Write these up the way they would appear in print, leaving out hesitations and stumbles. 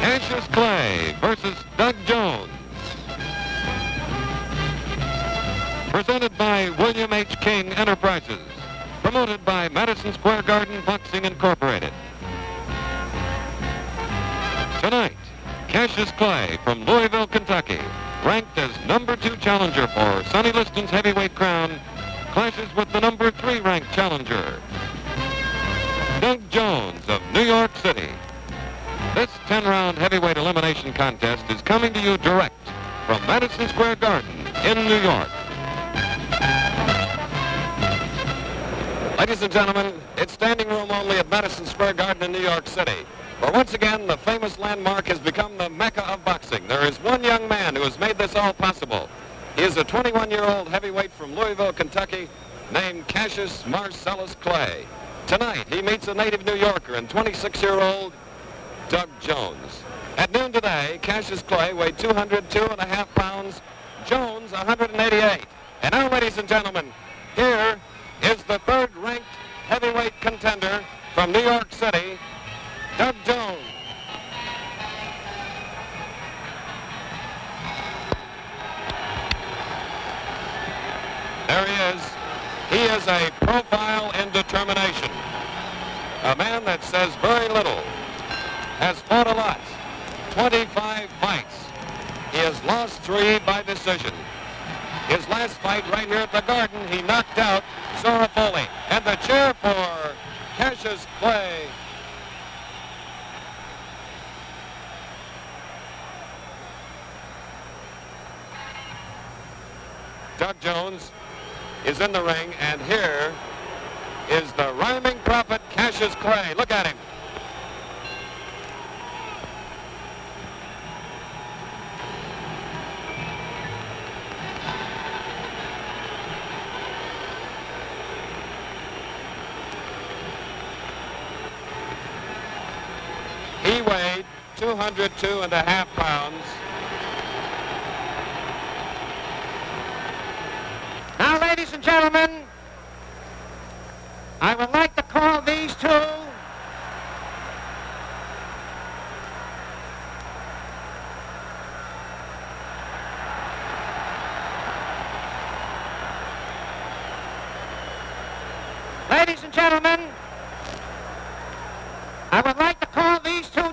Cassius Clay versus Doug Jones. Presented by William H. King Enterprises. Promoted by Madison Square Garden Boxing Incorporated. Tonight, Cassius Clay from Louisville, Kentucky, ranked as #2 challenger for Sonny Liston's heavyweight crown, clashes with the #3 ranked challenger, Doug Jones of New York City. This 10-round heavyweight elimination contest is coming to you direct from Madison Square Garden in New York. Ladies and gentlemen, it's standing room only at Madison Square Garden in New York City. For once again, the famous landmark has become the Mecca of boxing. There is one young man who has made this all possible. He is a 21-year-old heavyweight from Louisville, Kentucky, named Cassius Marcellus Clay. Tonight, he meets a native New Yorker and 26-year-old Doug Jones. At noon today, Cassius Clay weighed 202.5 pounds, Jones 188. And now, ladies and gentlemen, here is the third-ranked heavyweight contender from New York City, Doug Jones. There he is. He is a profile in determination. A man that says very little, has fought a lot, 25 fights. He has lost 3 by decision. His last fight right here at the Garden, he knocked out Zora Foley. And the cheer for Cassius Clay. Doug Jones is in the ring, and here is the rhyming prophet Cassius Clay. Look at him. He weighed 202.5 pounds. Now, ladies and gentlemen, I would like to call these two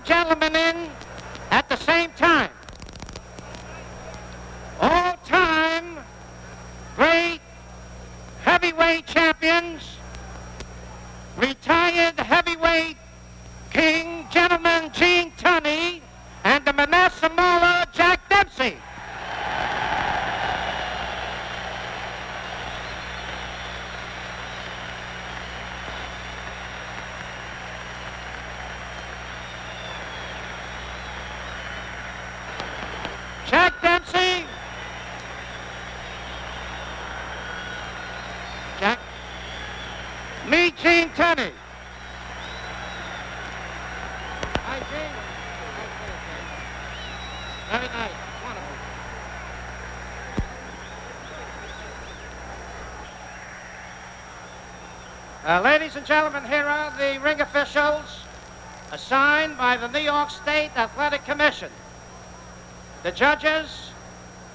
gentlemen in at the same time. All-time great heavyweight champions, retired heavyweight king, gentleman Gene Tunney, and the Manasseh Mauler, Jack Dempsey. Jack Dempsey. Jack. Me, Gene Tunney. Hi, Gene. Very nice. Wonderful. Ladies and gentlemen, here are the ring officials assigned by the New York State Athletic Commission. The judges,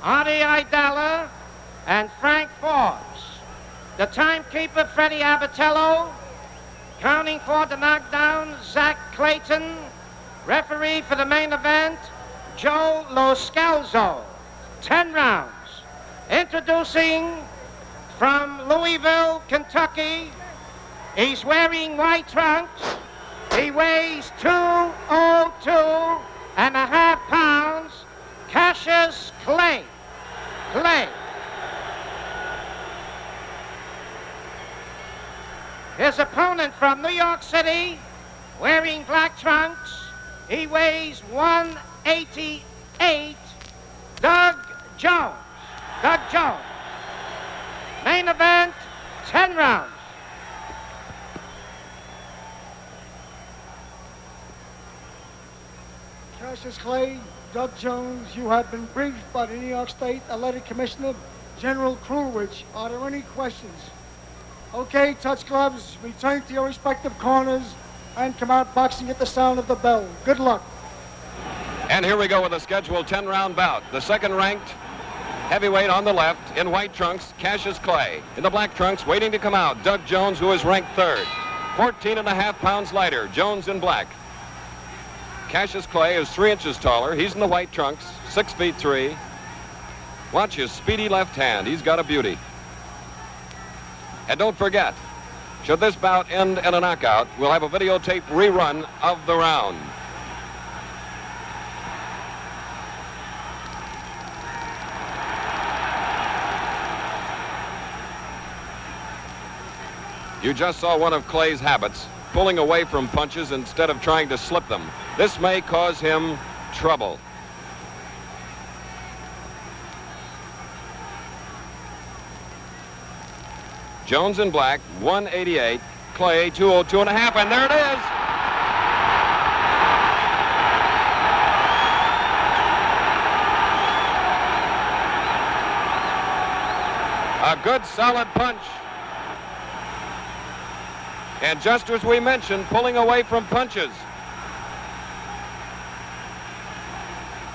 Artie Idala and Frank Forbes. The timekeeper, Freddie Abatello. Counting for the knockdown, Zach Clayton. Referee for the main event, Joe Lo Scalzo. 10 rounds. Introducing from Louisville, Kentucky. He's wearing white trunks. He weighs 202.5 pounds. Cassius Clay. His opponent from New York City, wearing black trunks, he weighs 188, Doug Jones. Main event, 10 rounds. Cassius Clay, Doug Jones, you have been briefed by the New York State Athletic Commissioner, General Krulwich. Are there any questions? Okay, touch gloves, return to your respective corners, and come out boxing at the sound of the bell. Good luck. And here we go with a scheduled 10-round bout. The second-ranked heavyweight on the left in white trunks, Cassius Clay. In the black trunks, waiting to come out, Doug Jones, who is ranked third. 14.5 pounds lighter, Jones in black. Cassius Clay is 3 inches taller. He's in the white trunks, 6'3". Watch his speedy left hand. He's got a beauty. And don't forget, should this bout end in a knockout, we'll have a videotape rerun of the round. You just saw one of Clay's habits, pulling away from punches instead of trying to slip them. This may cause him trouble. Jones in black, 188. Clay, 202.5, and there it is. A good, solid punch. And just as we mentioned, pulling away from punches.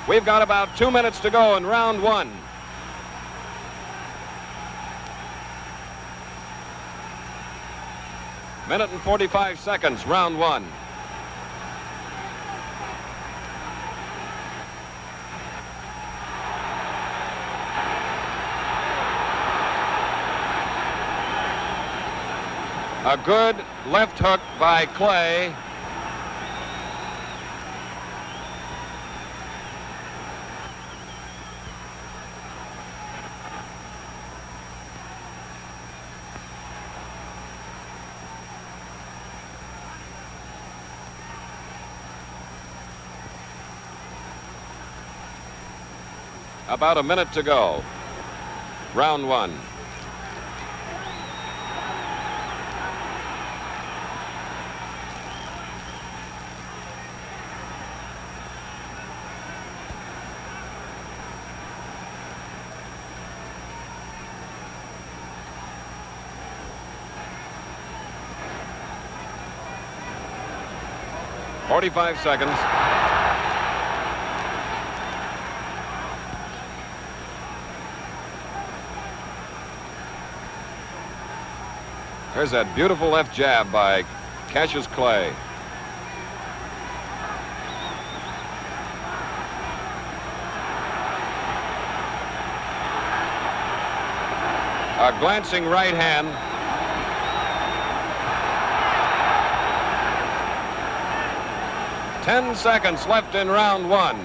We've got about 2 minutes to go in round one. Minute and 45 seconds, round one. A good left hook by Clay. About a minute to go. Round one. "45 seconds. There's that beautiful left jab by Cassius Clay. A glancing right hand. "10 seconds left in round one.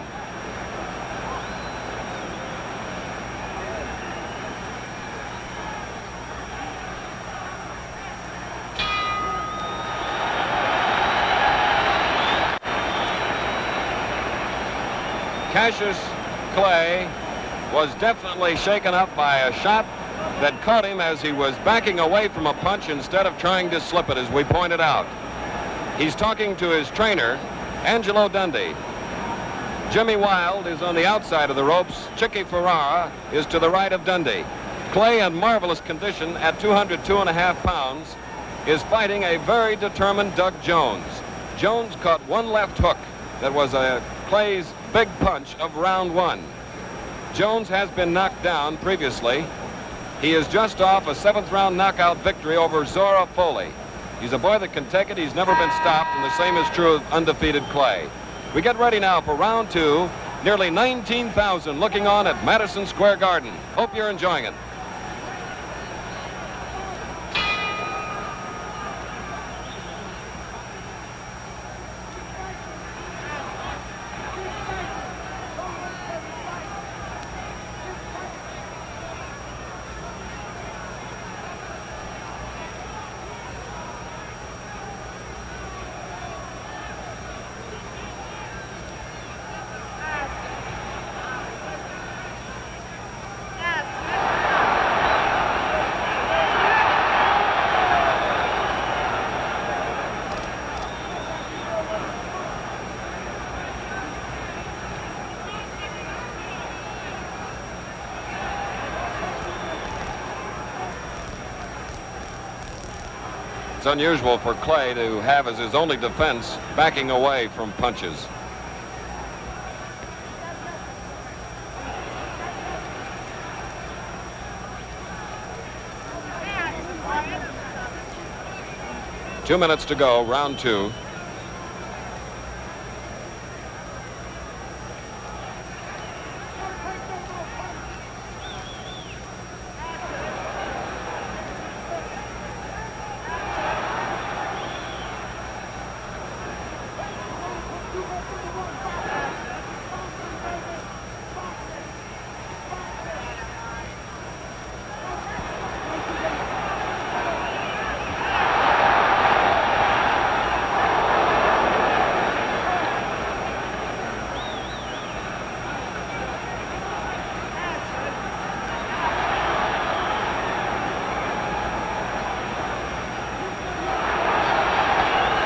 Cassius Clay was definitely shaken up by a shot that caught him as he was backing away from a punch instead of trying to slip it, as we pointed out. He's talking to his trainer, Angelo Dundee. Jimmy Wild is on the outside of the ropes. Chicky Ferrara is to the right of Dundee. Clay, in marvelous condition at 202.5 pounds, is fighting a very determined Doug Jones. Jones caught one left hook that was Clay's big punch of round one. Jones has been knocked down previously. He is just off a 7th-round knockout victory over Zora Foley. He's a boy that can take it. He's never been stopped, and the same is true of undefeated Clay. We get ready now for round two. Nearly 19,000 looking on at Madison Square Garden. Hope you're enjoying it. It's unusual for Clay to have as his only defense backing away from punches. 2 minutes to go, round 2.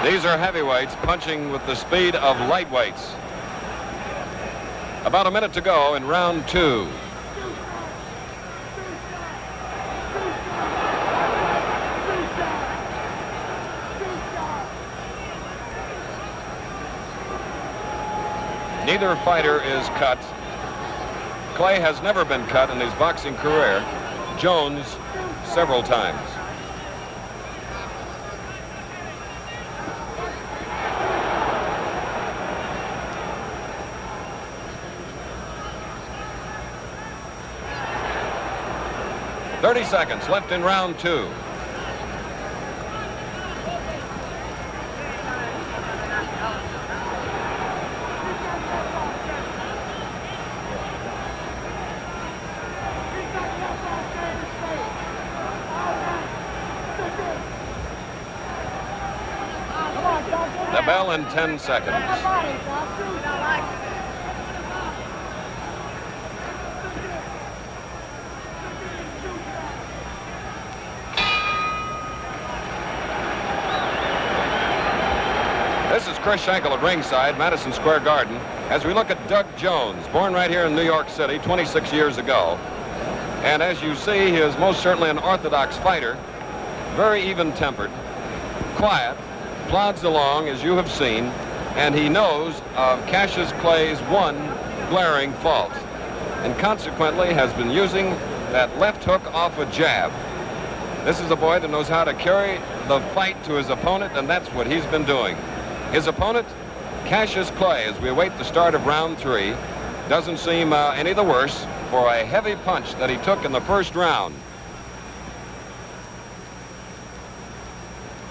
These are heavyweights punching with the speed of lightweights. About a minute to go in round 2. Neither fighter is cut. Clay has never been cut in his boxing career. Jones several times. .30 seconds left in round 2. The bell in 10 seconds. This is Chris Schenkel at ringside, Madison Square Garden, as we look at Doug Jones, born right here in New York City 26 years ago. And as you see, he is most certainly an orthodox fighter, very even-tempered, quiet, plods along as you have seen, and he knows of Cassius Clay's one glaring fault, and consequently has been using that left hook off a jab. This is a boy that knows how to carry the fight to his opponent, and that's what he's been doing. His opponent, Cassius Clay, as we await the start of round 3, doesn't seem any the worse for a heavy punch that he took in the first round.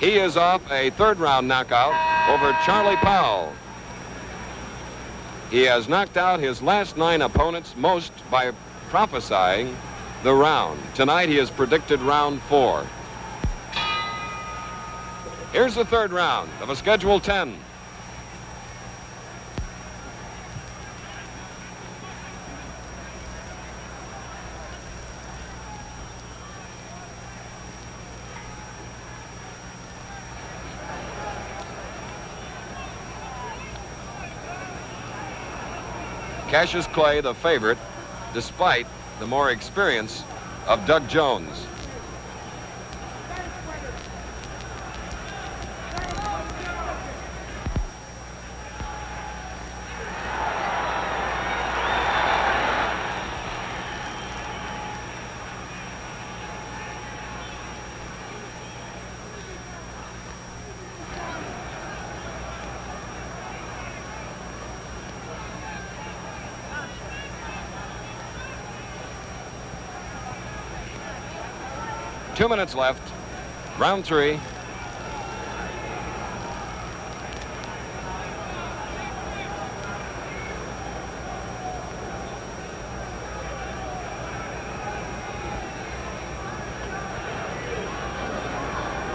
He is off a third-round knockout over Charlie Powell. He has knocked out his last 9 opponents, most by prophesying the round. Tonight he has predicted round 4. Here's the third round of a scheduled 10. Cassius Clay, the favorite, despite the more experience of Doug Jones. Two minutes left, round 3.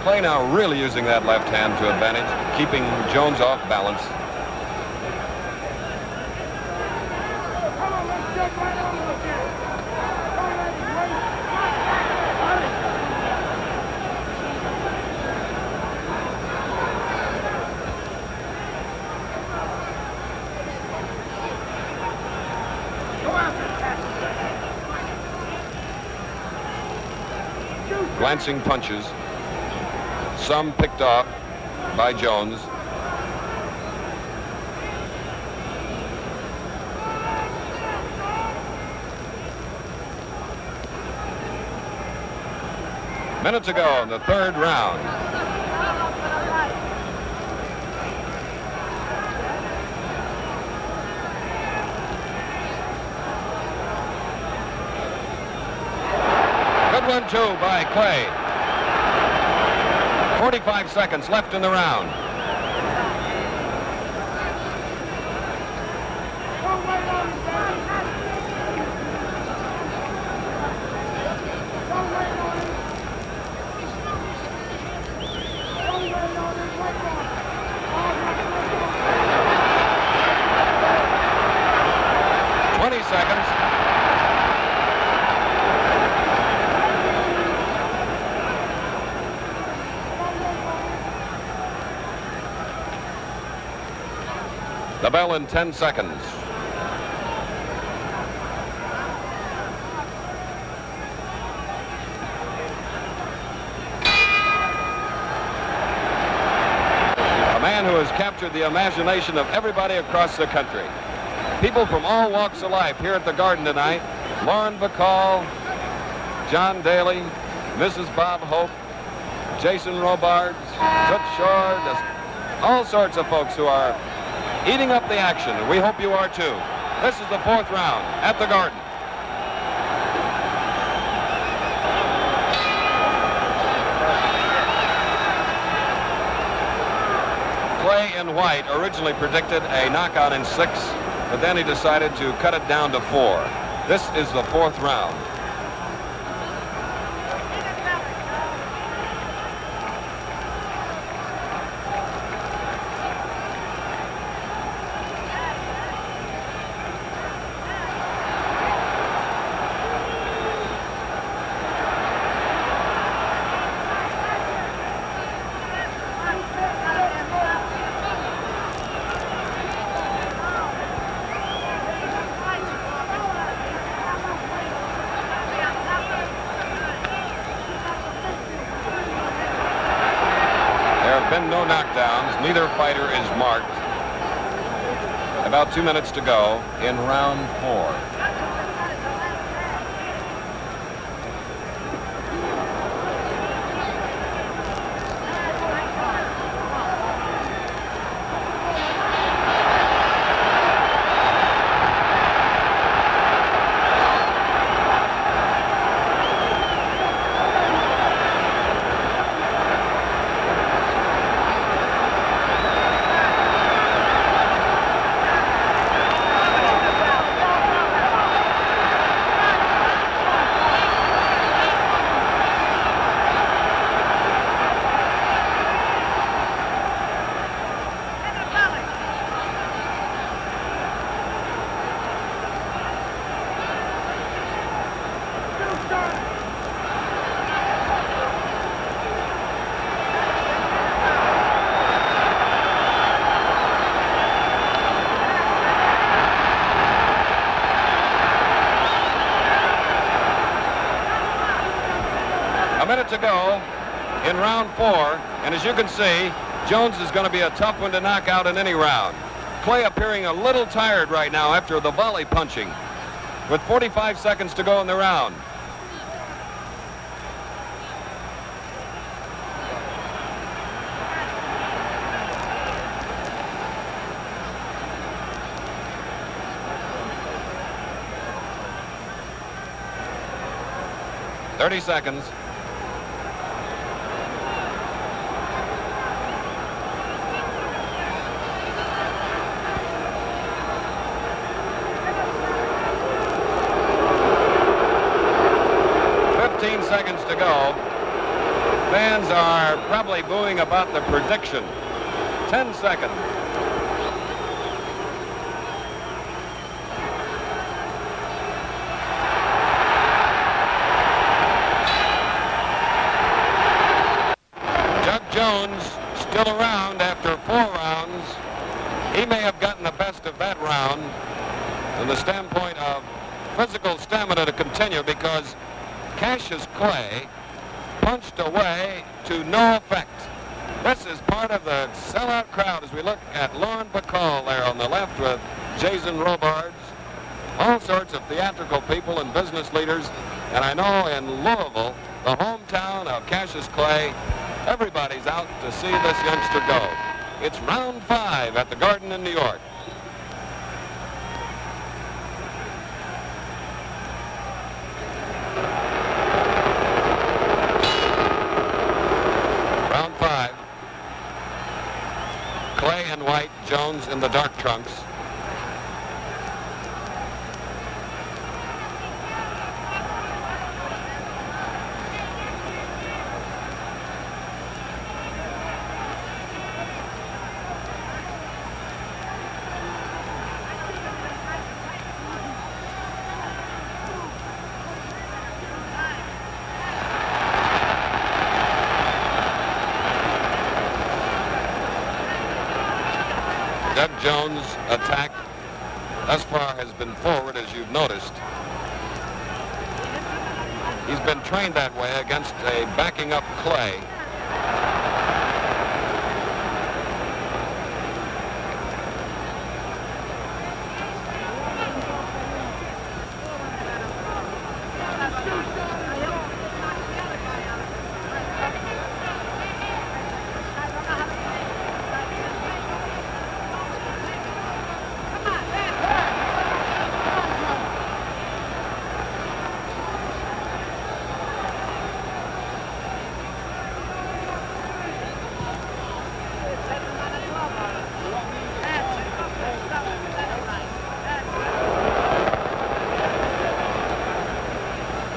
Clay now really using that left hand to advantage, keeping Jones off balance. Glancing punches, some picked off by Jones. Minutes ago in the third round. 2-2 by Clay. 45 seconds left in the round. The bell in 10 seconds. A man who has captured the imagination of everybody across the country. People from all walks of life here at the Garden tonight. Lauren Bacall, John Daly, Mrs. Bob Hope, Jason Robards, Toots Shore, just all sorts of folks who are eating up the action. We hope you are too. This is the 4th round at the Garden. Clay in white originally predicted a knockout in 6, but then he decided to cut it down to 4. This is the 4th round. Been no knockdowns. Neither fighter is marked. About 2 minutes to go in round 4. A minute to go in round 4, and as you can see, Jones is going to be a tough one to knock out in any round. Clay appearing a little tired right now after the volley punching, with 45 seconds to go in the round. Thirty seconds. Seconds to go. Fans are probably booing about the prediction. 10 seconds. Jug Jones still around after 4 rounds. He may have gotten the best of that round from the standpoint of physical stamina to continue, because Cassius Clay punched away to no effect. This is part of the sellout crowd as we look at Lauren Bacall there on the left with Jason Robards, all sorts of theatrical people and business leaders. And I know in Louisville, the hometown of Cassius Clay, everybody's out to see this youngster go. It's round 5 at the Garden in New York. in white, Jones in the dark trunks. Doug Jones' attack thus far has been forward, as you've noticed. He's been trained that way against a backing up Clay.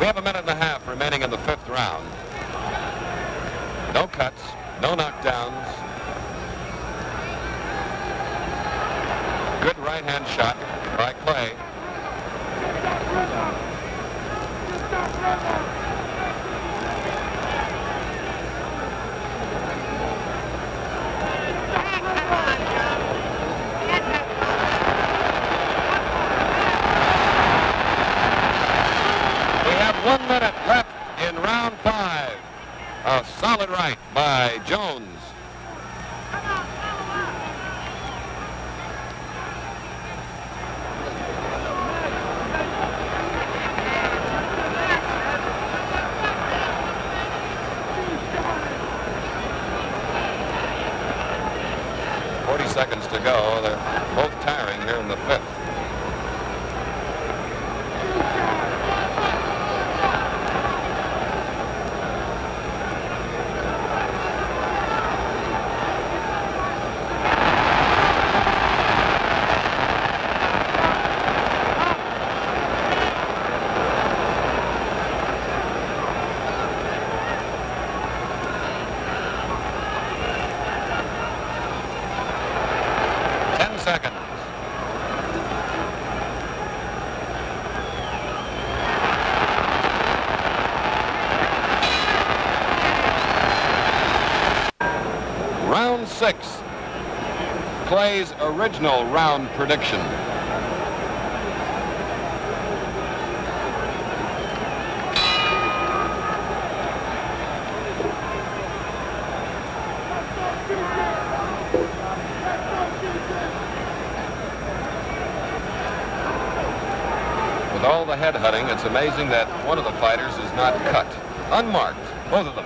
We have a minute and a half remaining in the 5th round. No cuts, no knockdowns. Good right-hand shot by Clay. We have 1 minute left in round 5. A solid right by Jones. Seconds to go. They're both tiring here in the 5th. Seconds. Round 6. Clay's original round prediction. With all the headhunting, it's amazing that one of the fighters is not cut. Unmarked, both of them.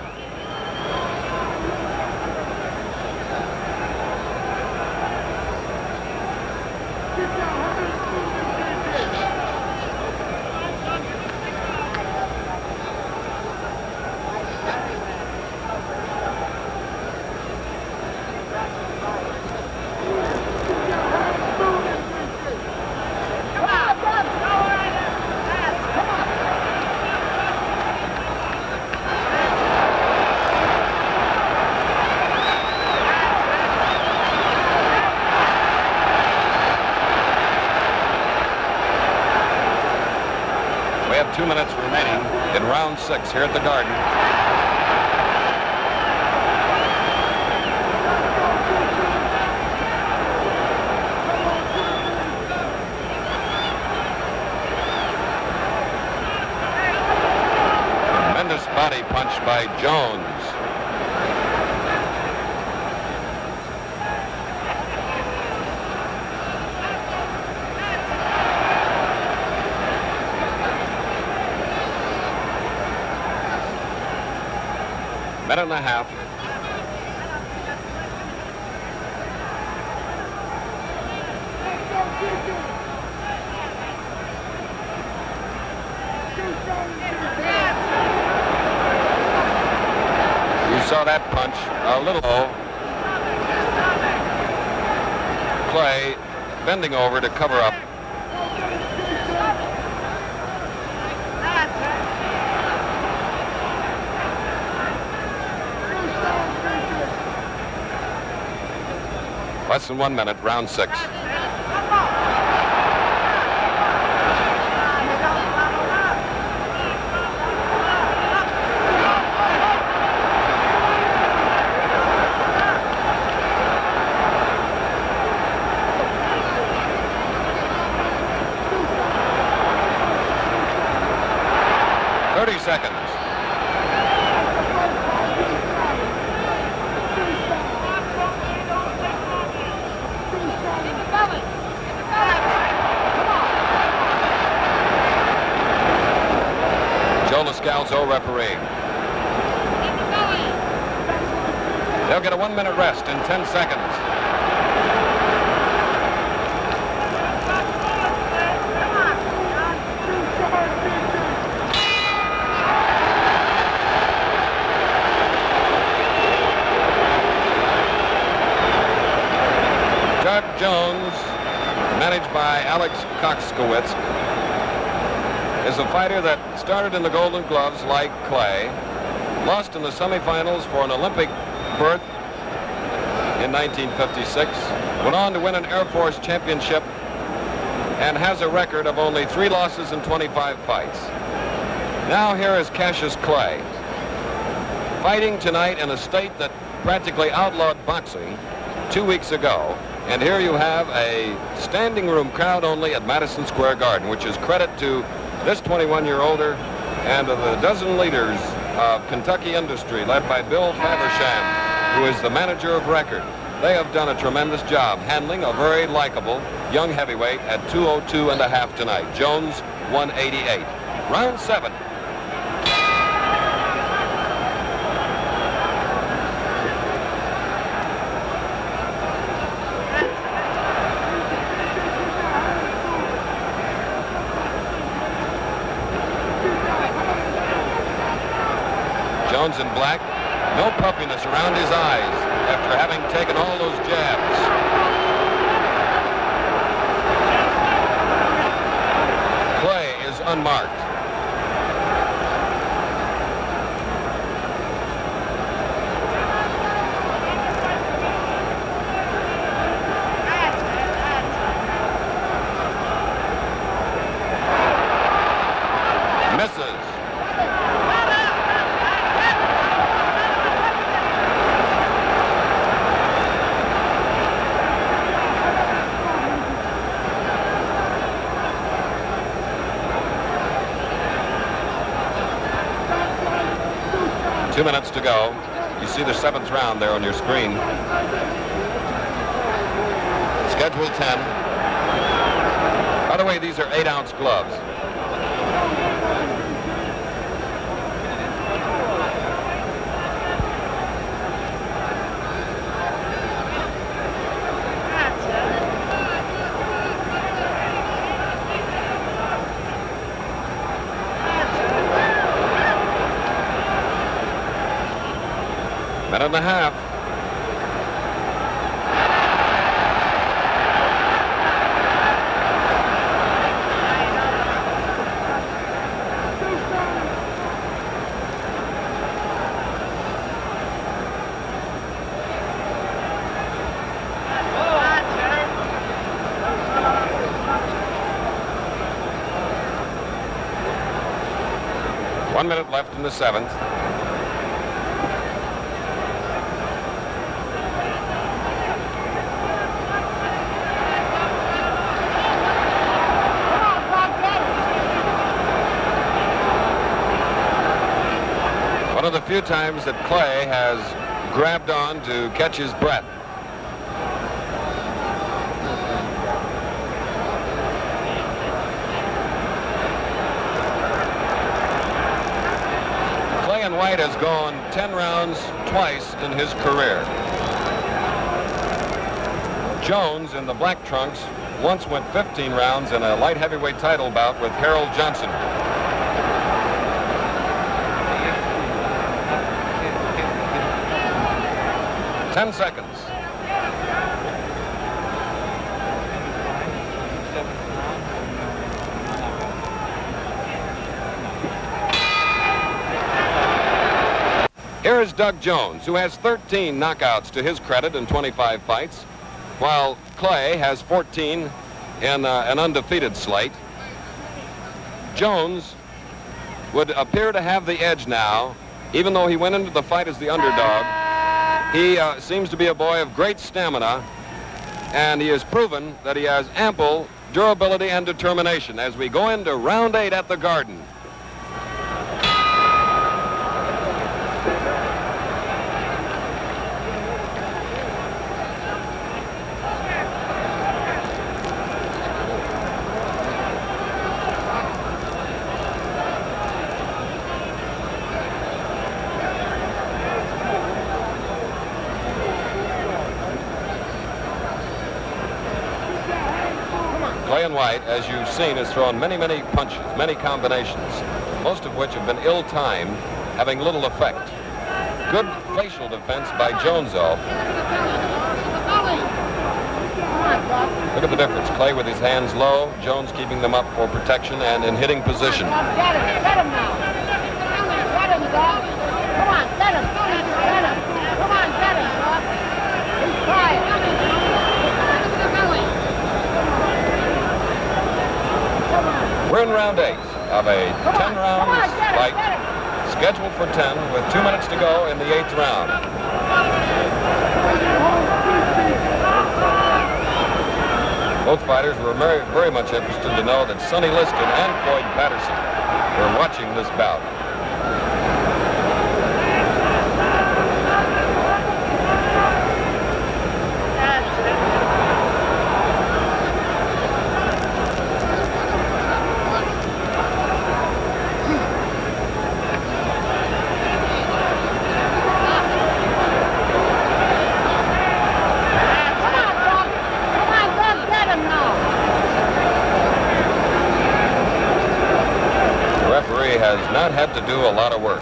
We have 2 minutes remaining in round 6 here at the Garden. Tremendous body punch by Jones. Minute and a half. You saw that punch a little low. Clay bending over to cover up. Less than 1 minute, round 6. Seconds. Joe Lascalzo refereeing. They'll get a 1 minute rest in 10 seconds. Jones, managed by Alex Koxkowitz, is a fighter that started in the Golden Gloves like Clay, lost in the semifinals for an Olympic berth in 1956, went on to win an Air Force championship, and has a record of only 3 losses in 25 fights. Now here is Cassius Clay, fighting tonight in a state that practically outlawed boxing 2 weeks ago. And here you have a standing room crowd only at Madison Square Garden, which is credit to this 21-year-older and to the dozen leaders of Kentucky industry led by Bill Faversham, who is the manager of record. They have done a tremendous job handling a very likable young heavyweight at 202.5 tonight. Jones, 188. Round 7. Jones in black, no puffiness around his eyes after having taken all those jabs. Clay is unmarked. Misses. Two minutes to go. You see the 7th round there on your screen. Schedule 10. By the way, these are 8-ounce gloves. Minute and a half. One minute left in the 7th. One of the few times that Clay has grabbed on to catch his breath. Clay and White has gone 10 rounds twice in his career. Jones in the black trunks once went 15 rounds in a light heavyweight title bout with Harold Johnson. Ten seconds. Here is Doug Jones, who has 13 knockouts to his credit in 25 fights, while Clay has 14 in an undefeated slate. Jones would appear to have the edge now, even though he went into the fight as the underdog. He seems to be a boy of great stamina, and he has proven that he has ample durability and determination as we go into round 8 at the Garden. Clay and White, as you've seen, has thrown many, many punches, many combinations, most of which have been ill-timed, having little effect. Good facial defense by Jones, though. Look at the difference. Clay with his hands low, Jones keeping them up for protection and in hitting position. Get him now. Get him, dog. Come on, get him. Get him. Come on, get him, dog. He's quiet. We're in round 8 of a 10-round fight, scheduled for 10 with 2 minutes to go in the 8th round. Both fighters were very much interested to know that Sonny Liston and Floyd Patterson were watching this bout. Has not had to do a lot of work.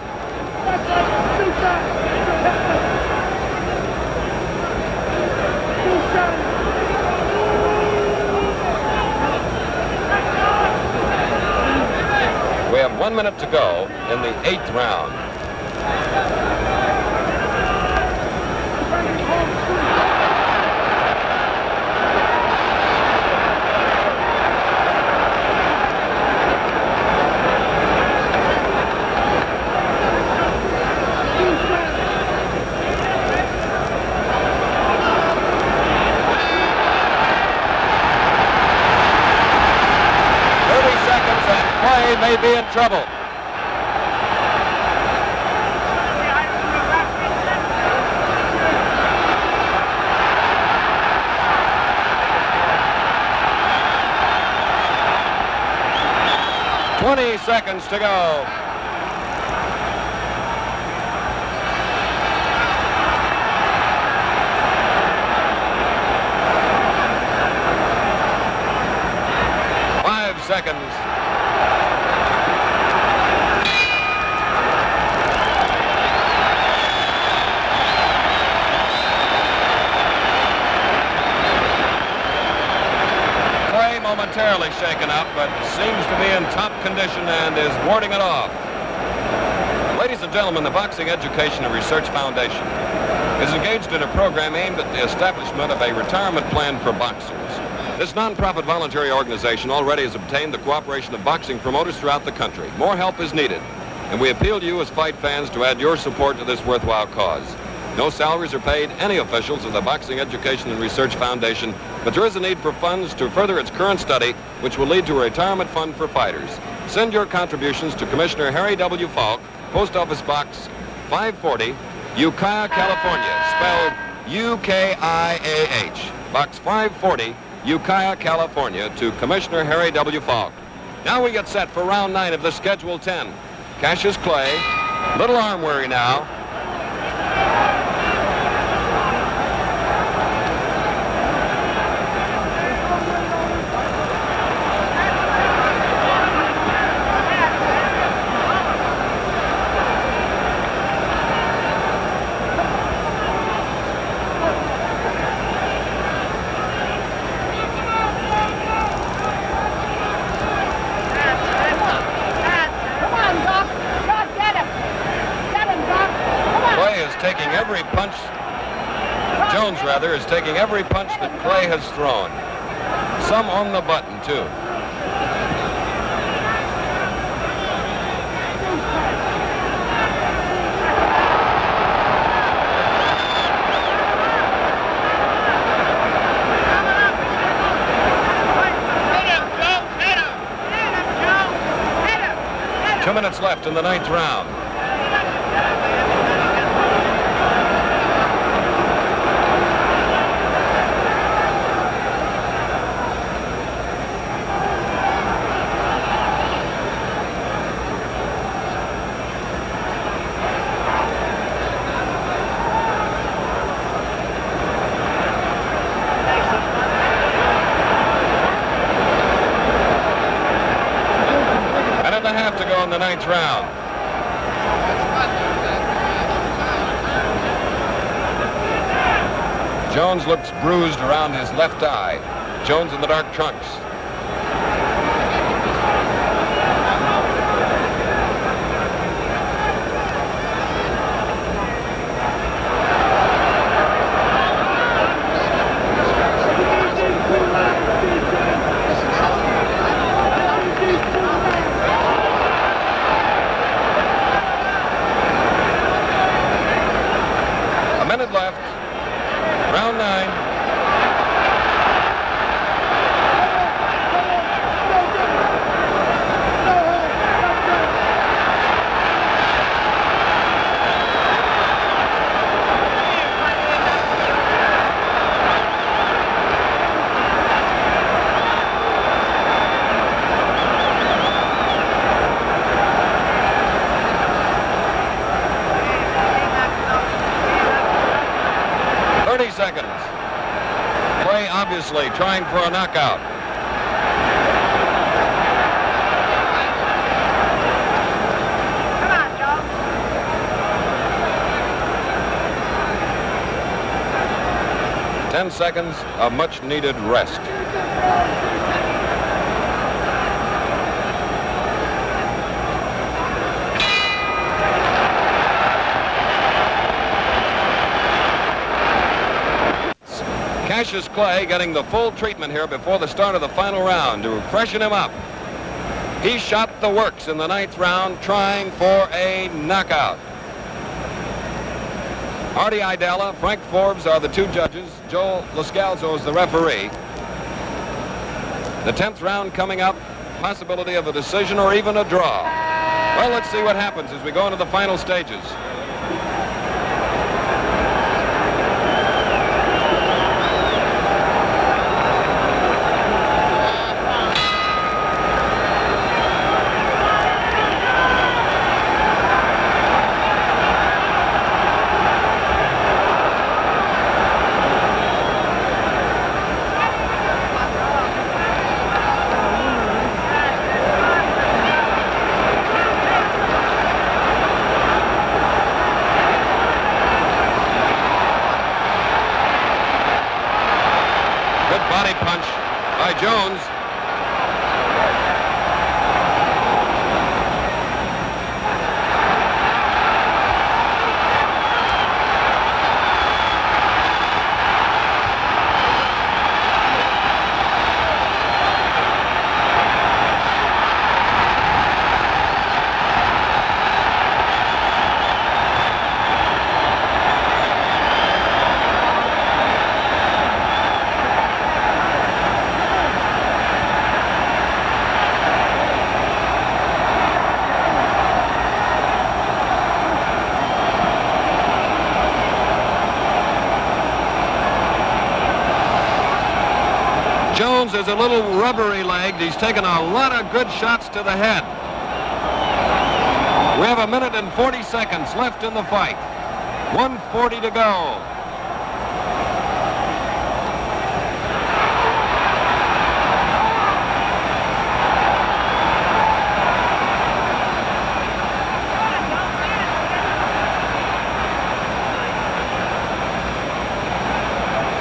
We have 1 minute to go in the 8th round. May be in trouble. "20 seconds to go. Seconds. Clay momentarily shaken up, but seems to be in top condition and is warding it off. Ladies and gentlemen, the Boxing Education and Research Foundation is engaged in a program aimed at the establishment of a retirement plan for boxers. This non-profit voluntary organization already has obtained the cooperation of boxing promoters throughout the country. More help is needed, and we appeal to you as fight fans to add your support to this worthwhile cause. No salaries are paid any officials of the Boxing Education and Research Foundation, but there is a need for funds to further its current study, which will lead to a retirement fund for fighters. Send your contributions to Commissioner Harry W. Falk, Post Office Box 540, Ukiah, California, spelled U-K-I-A-H. Box 540, Ukiah, California, to Commissioner Harry W. Falk. Now we get set for round 9 of the Schedule 10. Cassius Clay, little arm weary now. Come on, Doc. Doc, get him. Get him, Doc. taking every punch that Clay has thrown. Some on the button, too. Two minutes left in the 9th round. To go in the 9th round. Jones looks bruised around his left eye. Jones in the dark trunks. Left. Round 9. Seconds. Clay obviously trying for a knockout. Come on, Joe. 10 seconds of much needed rest. Cassius Clay getting the full treatment here before the start of the final round to freshen him up. He shot the works in the 9th round trying for a knockout. Artie Idala, Frank Forbes are the 2 judges. Joe Loscalzo is the referee. The 10th round coming up, possibility of a decision or even a draw. Well, let's see what happens as we go into the final stages. Body punch by Jones. Jones is a little rubbery-legged. He's taken a lot of good shots to the head. We have 1 minute and 40 seconds left in the fight. 1:40 to go.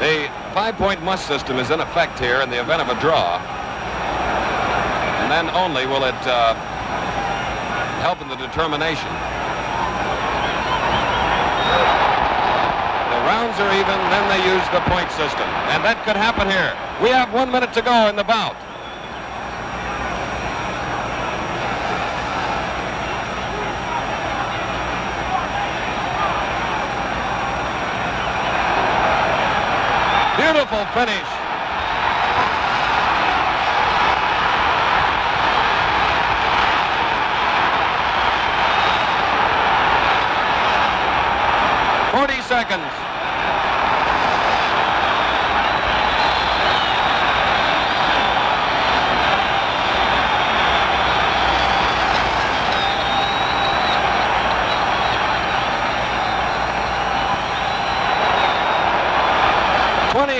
The 5-point must system is in effect here in the event of a draw. And then only will it help in the determination. The rounds are even, then they use the point system. And that could happen here. We have 1 minute to go in the bout. Beautiful finish. Seconds.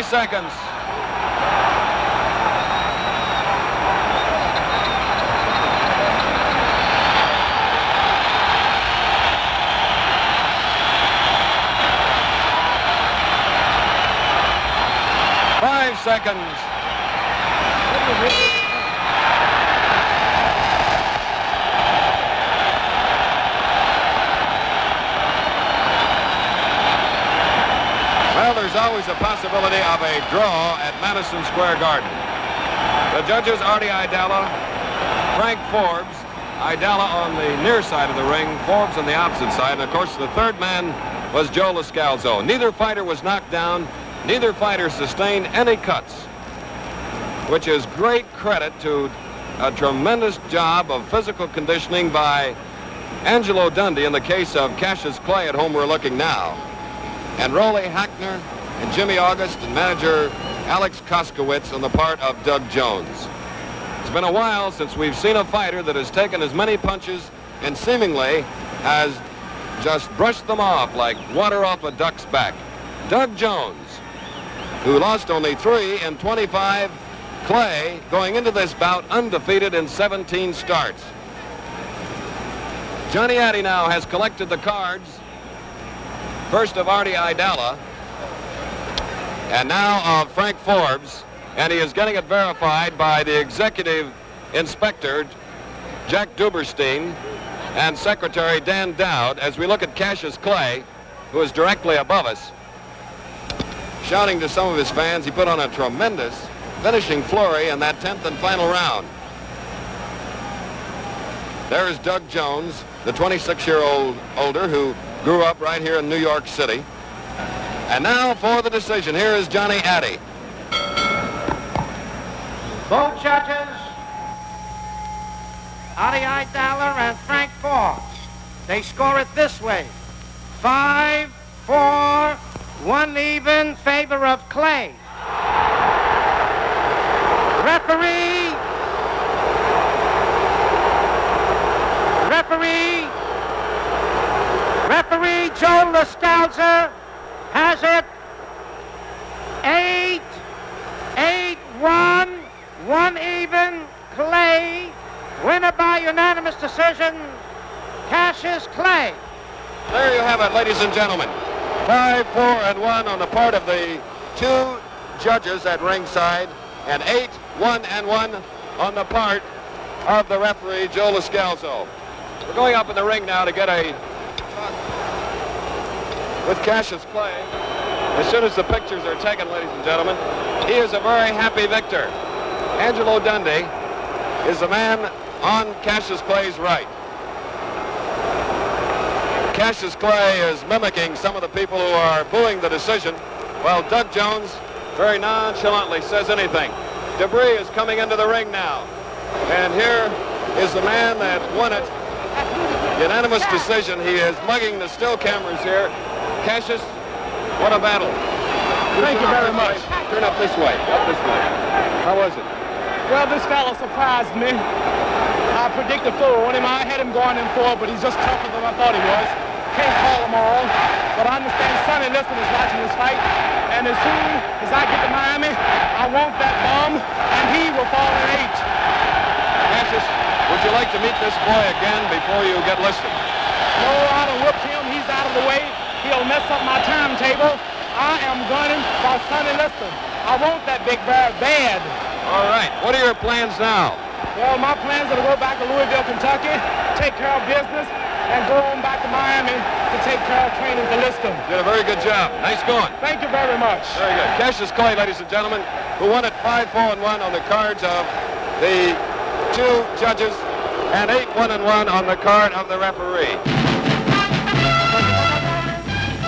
Seconds. Seconds. Well, there's always a possibility of a draw at Madison Square Garden. The judges, Artie Aidala, Frank Forbes, Aidala on the near side of the ring, Forbes on the opposite side, and of course the third man was Joe Loscalzo. Neither fighter was knocked down. Neither fighter sustained any cuts, which is great credit to a tremendous job of physical conditioning by Angelo Dundee in the case of Cassius Clay, at whom we're looking now, and Rolly Hackner and Jimmy August and manager Alex Koskowitz on the part of Doug Jones. It's been a while since we've seen a fighter that has taken as many punches and seemingly has just brushed them off like water off a duck's back. Doug Jones, who lost only 3 in 25. Clay going into this bout undefeated in 17 starts. Johnny Addy now has collected the cards. First of Artie Aidala, and now of Frank Forbes, and he is getting it verified by the executive inspector, Jack Duberstein, and Secretary Dan Dowd, as we look at Cassius Clay, who is directly above us. Shouting to some of his fans, he put on a tremendous finishing flurry in that 10th and final round. There is Doug Jones, the 26-year-old older who grew up right here in New York City. And now for the decision, here is Johnny Addy. Both judges, Artie Aidala and Frank Forbes, they score it this way: 5-4, 1 even, favor of Clay. Referee Joe Loscalzo has it 8-1, 1 even, Clay. Winner by unanimous decision, Cassius Clay. There you have it, ladies and gentlemen. 5-4-1 on the part of the 2 judges at ringside, and 8-1-1 on the part of the referee, Joe Loscalzo. We're going up in the ring now to get a talk with Cassius Clay. As soon as the pictures are taken, ladies and gentlemen, he is a very happy victor. Angelo Dundee is the man on Cassius Clay's right. Cassius Clay is mimicking some of the people who are booing the decision, while Doug Jones very nonchalantly says anything. Debris is coming into the ring now. And here is the man that won it. Unanimous decision. He is mugging the still cameras here. Cassius, what a battle. Thank you very much. Turn up this way. Up this way. How was it? Well, this fella surprised me. I predicted 4 on him. I had him going in 4, but he's just tougher than I thought he was. Can't call them all, but I understand Sonny Liston is watching this fight, and as soon as I get to Miami, I want that bum, and he will fall in 8. Cassius, would you like to meet this boy again before you get listed? No, I done whipped him. He's out of the way. He'll mess up my timetable. I am gunning for Sonny Liston. I want that big bear bad. All right. What are your plans now? Well, my plans are to go back to Louisville, Kentucky, take care of business, and go on back to Miami to take care of training for Liston. Did a very good job. Nice going. Thank you very much. Very good. Cassius Clay, ladies and gentlemen, who won at 5-4-1 on the cards of the two judges and 8-1-1 on the card of the referee.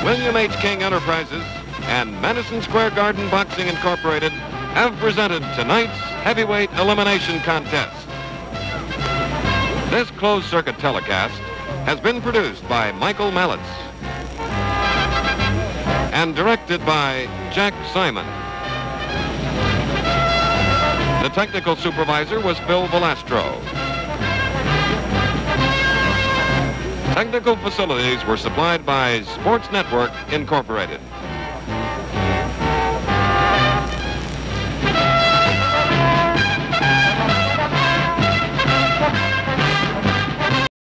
William H. King Enterprises and Madison Square Garden Boxing Incorporated have presented tonight's heavyweight elimination contest. This closed-circuit telecast has been produced by Michael Mallitz and directed by Jack Simon. The technical supervisor was Phil Velastro. Technical facilities were supplied by Sports Network Incorporated.